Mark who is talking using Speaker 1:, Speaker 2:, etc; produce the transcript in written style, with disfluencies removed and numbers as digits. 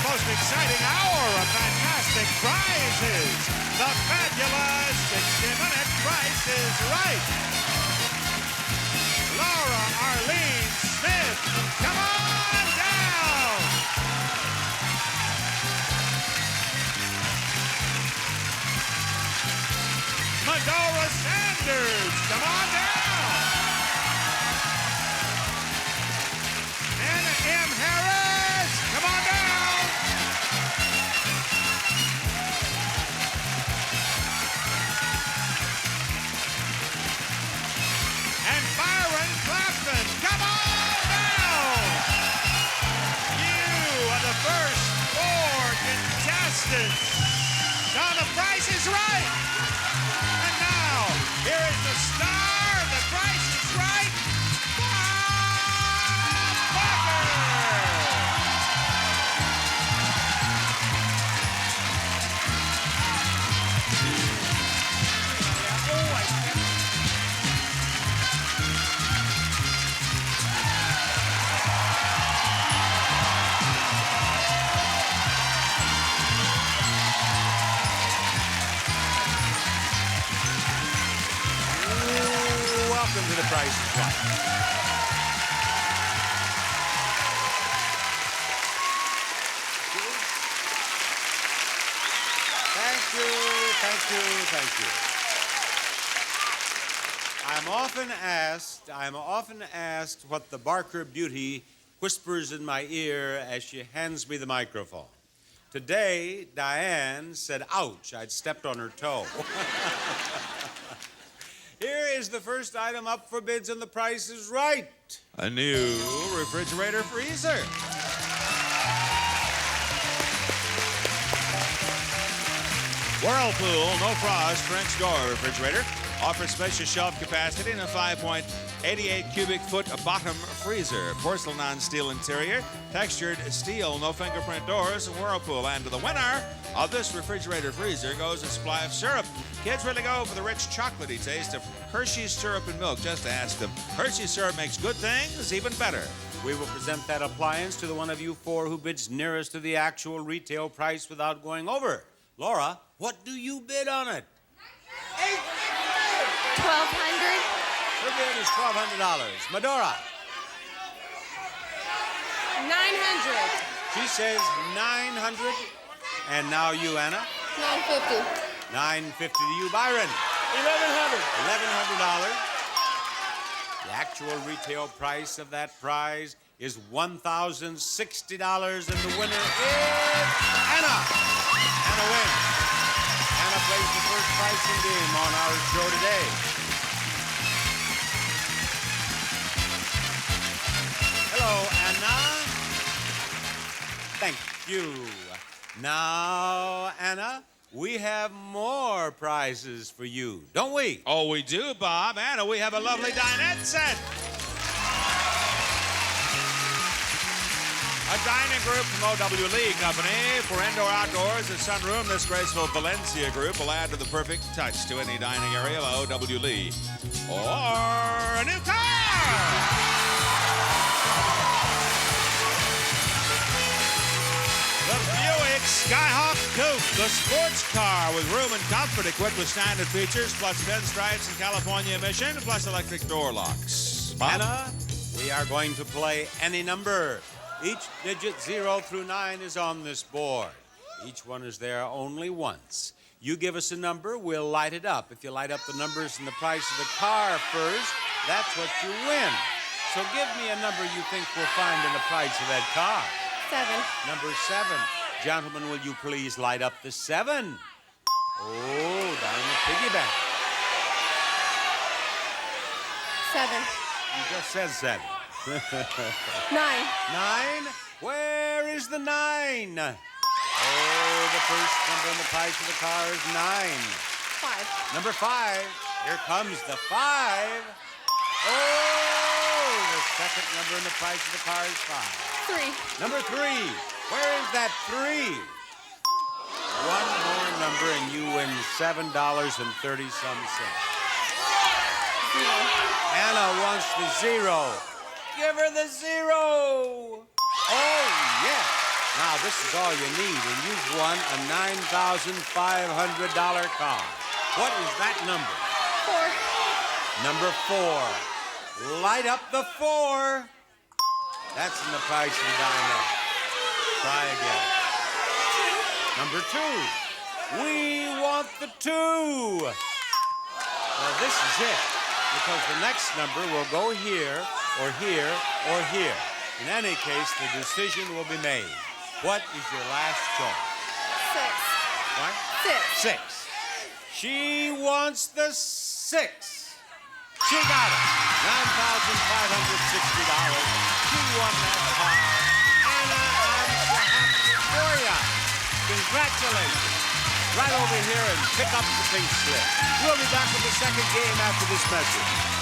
Speaker 1: most exciting hour of fantastic prizes. The fabulous 60-minute Price is Right. Laura Arlene Smith, come on down. Medora Sanders, come on down. Anna M. Harris, come on down. And Byron Clapton, come on down. You are the first four contestants. Now the Price is Right. And now, here is the star of The Price is Right, Bob Barker. Welcome to The Price is Right. Thank you. I'm often asked what the Barker beauty whispers in my ear as she hands me the microphone. Today, Diane said, ouch, I'd stepped on her toe. Here is the first item up for bids on The Price is Right. A new refrigerator freezer. Whirlpool No Frost French door refrigerator offers spacious shelf capacity and a 5.88 cubic foot bottom freezer. Porcelain on steel interior, textured steel no fingerprint doors, and Whirlpool. And to the winner of this refrigerator freezer goes a supply of syrup. Kids really go for the rich chocolatey taste of Hershey's syrup and milk. Just ask them. Hershey's syrup makes good things even better. We will present that appliance to the one of you four who bids nearest to the actual retail price without going over. Laura, what do you bid on it?
Speaker 2: $1,200.
Speaker 1: Her bid is $1,200. Medora.
Speaker 2: $900.
Speaker 1: She says $900. And now you, Anna.
Speaker 2: $950.
Speaker 1: $950 to you, Byron.
Speaker 2: $1,100.
Speaker 1: $1,100. The actual retail price of that prize is $1,060, and the winner is Anna. Anna wins. Anna plays the first pricing game on our show today. Hello, Anna. Thank you. Now, Anna, we have more prizes for you, don't we?
Speaker 3: Oh, we do, Bob. Anna, we have a lovely dinette set. A dining group from OW Lee Company. For indoor-outdoors, a sunroom, this graceful Valencia group will add to the perfect touch to any dining area of OW Lee. Or a new car! The Buick Skyhawk Coupe, the sports car with room and comfort equipped with standard features, plus pinstripes and California emission, plus electric door locks. Bob?
Speaker 1: Anna, we are going to play any number. Each digit 0 through 9 is on this board. Each one is there only once. You give us a number, we'll light it up. If you light up the numbers and the price of the car first, that's what you win. So give me a number you think we'll find in the price of that car.
Speaker 2: 7.
Speaker 1: Number 7. Gentlemen, will you please light up the 7? Oh, down in the piggy bank.
Speaker 2: 7.
Speaker 1: You just said 7.
Speaker 2: 9.
Speaker 1: 9? Where is the 9? Oh, the first number in the price of the car is 9.
Speaker 2: 5.
Speaker 1: Number 5. Here comes the 5. Oh, the second number in the price of the car is 5.
Speaker 2: 3.
Speaker 1: Number 3. Where is that 3? One more number and you win $7.30-some. Anna wants the 0. Give her the 0. Oh, yes. Now
Speaker 4: Now, this is all you need, and you've won a $9,500 car. What is that number?
Speaker 2: 4.
Speaker 4: Number 4. Light up the 4. That's in the price of the dime. Try again. Number 2. We want the 2. Well, this is it, because the next number will go here, or here, or here. In any case, the decision will be made. What is your last choice?
Speaker 2: 6.
Speaker 4: What?
Speaker 2: 6.
Speaker 4: 6. She wants the 6. She got it. $9,560. She won that car. Anna, I'm so happy for you. Congratulations. Right over here and pick up the pink slip. We'll be back with the second game after this message.